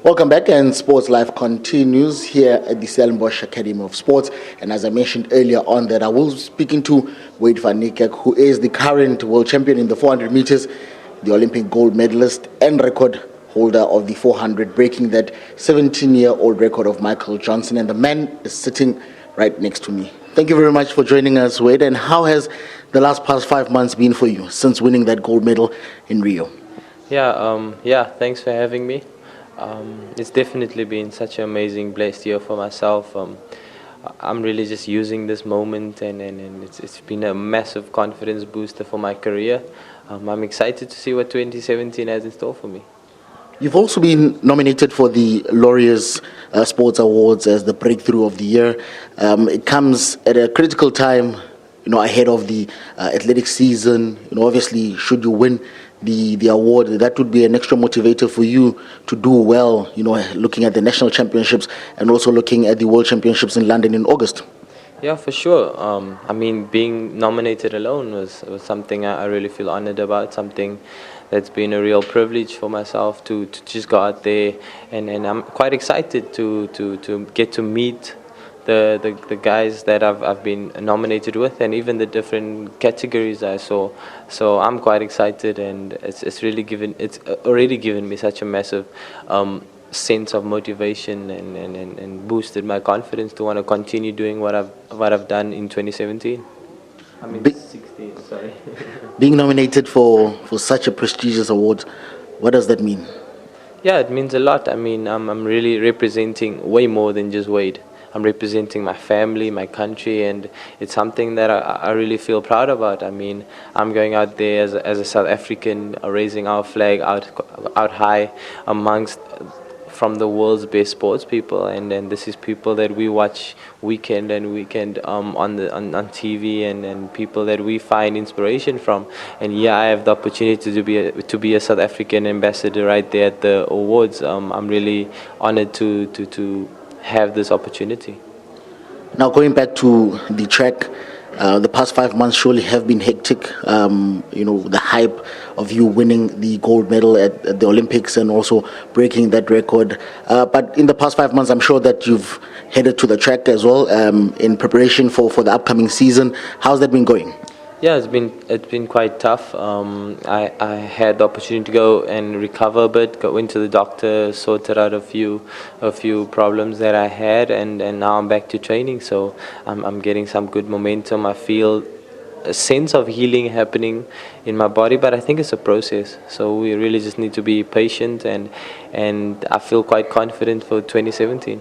Welcome back, and Sports Life continues here at the Stellenbosch Academy of Sports. And as I mentioned earlier on, that I will be speaking to Wayde Van Niekerk, who is the current world champion in the 400 meters, the Olympic gold medalist and record holder of the 400, breaking that 17-year-old record of Michael Johnson. And the man is sitting right next to me. Thank you very much for joining us, Wayde. And how has the past 5 months been for you since winning that gold medal in Rio? Thanks for having me. It's definitely been such an amazing, blessed year for myself. I'm really just using this moment, and it's been a massive confidence booster for my career. I'm excited to see what 2017 has in store for me. You've also been nominated for the Laureus Sports Awards as the Breakthrough of the Year. It comes at a critical time, ahead of the athletic season. Obviously, should you win the award, that would be an extra motivator for you to do well, looking at the national championships and also looking at the world championships in London in August. Yeah, for sure. Being nominated alone was something I really feel honored about, something that's been a real privilege for myself to just go out there, and I'm quite excited to get to meet the guys that I've been nominated with, and even the different categories I saw. So I'm quite excited, and it's already given me such a massive sense of motivation and boosted my confidence to want to continue doing what I've done in 2017. 16, sorry. Being nominated for such a prestigious award, what does that mean? Yeah, it means a lot. I'm really representing way more than just Wayde. I'm representing my family, my country, and it's something that I really feel proud about. I'm going out there as a South African, raising our flag out high amongst from the world's best sports people, and this is people that we watch weekend and weekend on TV, and people that we find inspiration from. And I have the opportunity to be a South African ambassador right there at the awards. I'm really honored to have this opportunity. Now, going back to the track, the past 5 months surely have been hectic. The hype of you winning the gold medal at the Olympics and also breaking that record. But in the past 5 months, I'm sure that you've headed to the track as well in preparation for the upcoming season. How's that been going? Yeah, it's been quite tough. I had the opportunity to go and recover a bit, go into the doctor, sorted out a few problems that I had, and now I'm back to training. So I'm getting some good momentum. I feel a sense of healing happening in my body, but I think it's a process. So we really just need to be patient, and I feel quite confident for 2017.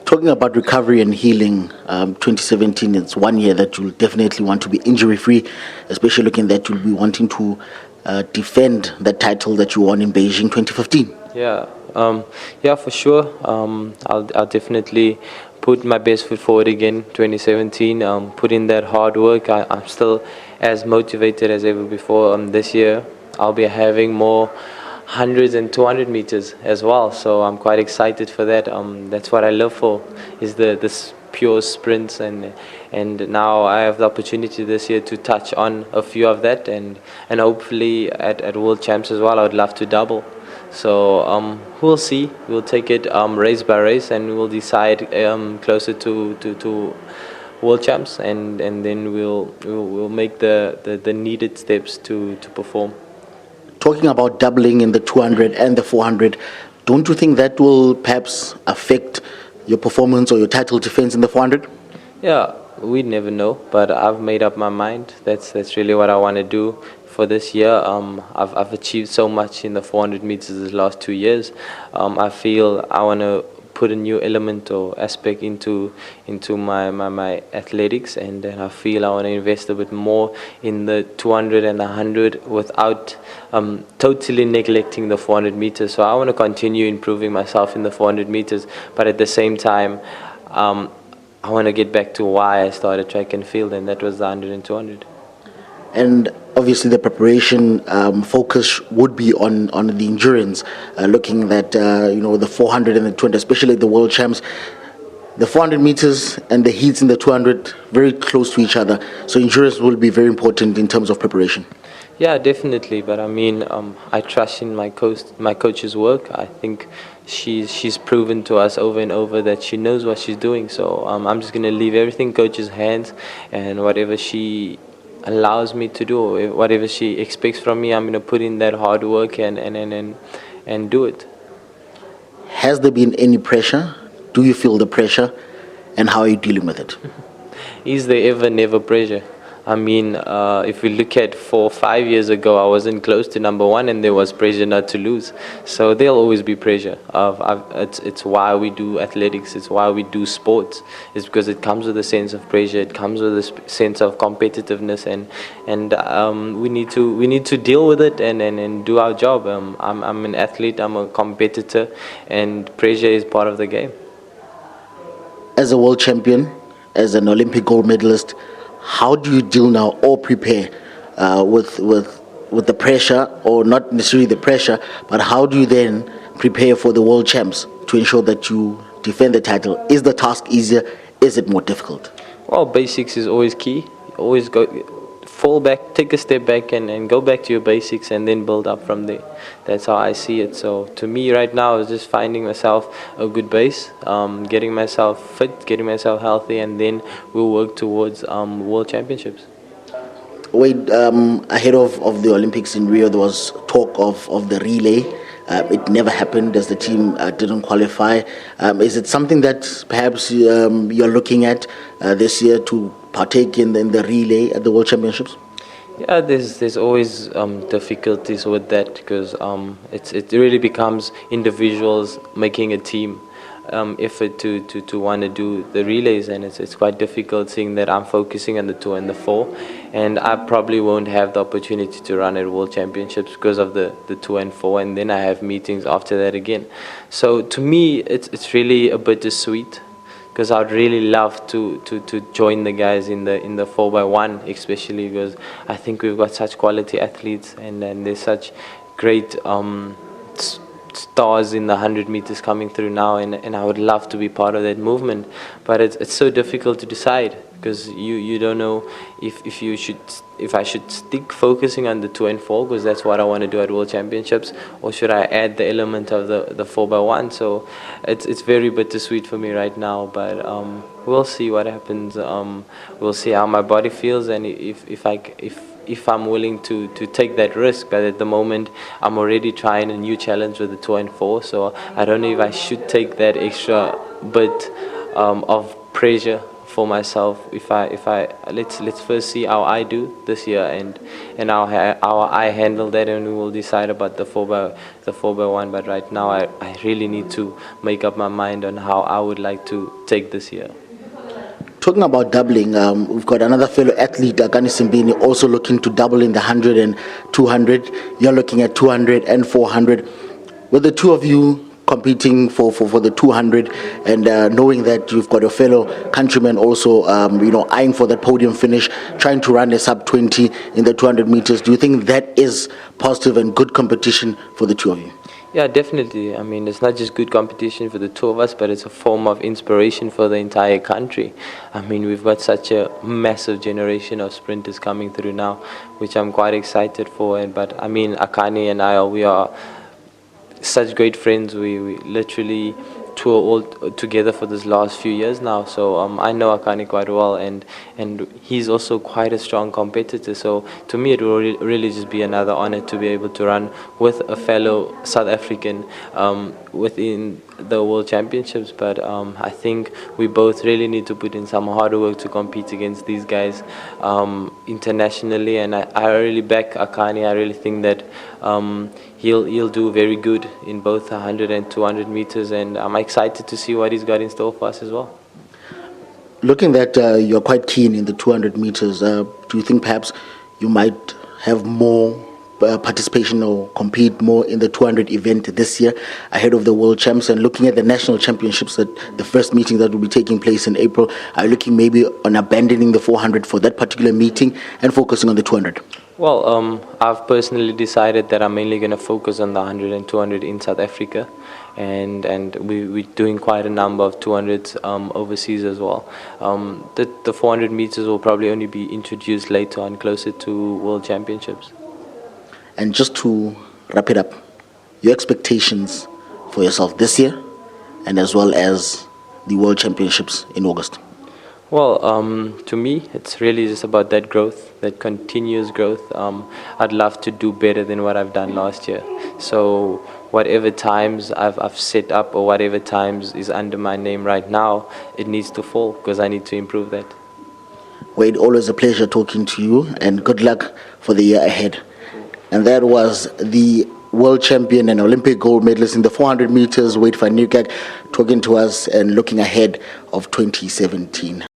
Talking about recovery and healing, 2017 is 1 year that you'll definitely want to be injury-free, especially looking that you'll be wanting to defend that title that you won in Beijing 2015. For sure. I'll definitely put my best foot forward again 2017, put in that hard work. I'm still as motivated as ever before. This year I'll be having more 100 and 200 meters as well, so I'm quite excited for that. That's what I live for, is this pure sprints, and now I have the opportunity this year to touch on a few of that, and hopefully at World Champs as well I would love to double. So we'll see. We'll take it race by race, and we'll decide closer to World Champs, and then we'll make the needed steps to perform. Talking about doubling in the 200 and the 400, don't you think that will perhaps affect your performance or your title defense in the 400? Yeah, we never know, but I've made up my mind. That's really what I want to do for this year. I've achieved so much in the 400 meters the last 2 years. I feel I want to put a new element or aspect into my athletics, and then I feel I want to invest a bit more in the 200 and the 100 without totally neglecting the 400 meters. So I want to continue improving myself in the 400 meters, but at the same time I want to get back to why I started track and field, and that was the 100 and 200. And obviously the preparation focus would be on the endurance, looking at the 400 and the 200, especially the world champs. The 400 meters and the heats in the 200 very close to each other, so endurance will be very important in terms of preparation. Yeah, definitely. But I mean, I trust in my coach's work. I think she's proven to us over and over that she knows what she's doing. So I'm just gonna leave everything coach's hands, and whatever she allows me to do, whatever she expects from me, I'm gonna put in that hard work and do it. Has there been any pressure? Do you feel the pressure? And how are you dealing with it? Is there ever never pressure? I mean, if we look at 4 or 5 years ago, I wasn't close to number one, and there was pressure not to lose. So there'll always be pressure. It's why we do athletics. It's why we do sports. It's because it comes with a sense of pressure. It comes with a sense of competitiveness, and we need to deal with it and do our job. I'm an athlete. I'm a competitor, and pressure is part of the game. As a world champion, as an Olympic gold medalist, how do you deal now or prepare with the pressure, or not necessarily the pressure, but how do you then prepare for the world champs to ensure that you defend the title? Is the task easier? Is it more difficult? Well, basics is always key. Always fall back, take a step back, and go back to your basics, and then build up from there. That's how I see it. So to me, right now, is just finding myself a good base, getting myself fit, getting myself healthy, and then we'll work towards world championships. Wait, ahead of the Olympics in Rio, there was talk of the relay. It never happened as the team didn't qualify. Is it something that perhaps you're looking at this year to partake in the relay at the World Championships? Yeah, there's always difficulties with that because it really becomes individuals making a team effort to want to do the relays, and it's quite difficult seeing that I'm focusing on the 2 and the 4, and I probably won't have the opportunity to run at World Championships because of the 2 and 4, and then I have meetings after that again. So to me, it's really a bittersweet, because I'd really love to join the guys in the 4x1, especially because I think we've got such quality athletes, and there's such great stars in the 100 meters coming through now, and I would love to be part of that movement. But it's so difficult to decide because you don't know if I should stick focusing on the 2 and 4 because that's what I want to do at World Championships, or should I add the element of the 4x1. So it's very bittersweet for me right now, but we'll see what happens. We'll see how my body feels, and if I'm willing to take that risk. But at the moment, I'm already trying a new challenge with the 2 and 4, so I don't know if I should take that extra bit of pressure for myself. If I let's first see how I do this year, and how I handle that, and we will decide about the 4x1. But right now, I really need to make up my mind on how I would like to take this year. Talking about doubling, we've got another fellow athlete, Akani Simbini, also looking to double in the 100 and 200. You're looking at 200 and 400. With the two of you competing for the 200, and knowing that you've got a fellow countryman also, eyeing for that podium finish, trying to run a sub 20 in the 200 meters, do you think that is positive and good competition for the two of you? Yeah, definitely. I mean, it's not just good competition for the two of us, but it's a form of inspiration for the entire country. I mean, we've got such a massive generation of sprinters coming through now, which I'm quite excited for. But I mean, Akani and we are such great friends. We literally tour all together for this last few years now. So I know Akani quite well, and he's also quite a strong competitor. So to me, it will really just be another honor to be able to run with a fellow South African within the World Championships. But I think we both really need to put in some hard work to compete against these guys internationally. And I really back Akani. I really think that he'll do very good in both 100 and 200 meters, and I'm excited to see what he's got in store for us as well. Looking that you're quite keen in the 200 meters, do you think perhaps you might have more participation or compete more in the 200 event this year ahead of the World Champs? And looking at the national championships, that the first meeting that will be taking place in April, are you looking maybe on abandoning the 400 for that particular meeting and focusing on the 200? Well, I've personally decided that I'm mainly going to focus on the 100 and 200 in South Africa, and we're doing quite a number of 200s overseas as well. The 400 meters will probably only be introduced later on, closer to World Championships. And just to wrap it up, your expectations for yourself this year and as well as the World Championships in August? Well, to me, it's really just about that growth, that continuous growth. I'd love to do better than what I've done last year. So whatever times I've set up or whatever times is under my name right now, it needs to fall because I need to improve that. Wayde, always a pleasure talking to you, and good luck for the year ahead. And that was the world champion and Olympic gold medalist in the 400 meters, Wayde Van Niekerk, talking to us and looking ahead of 2017.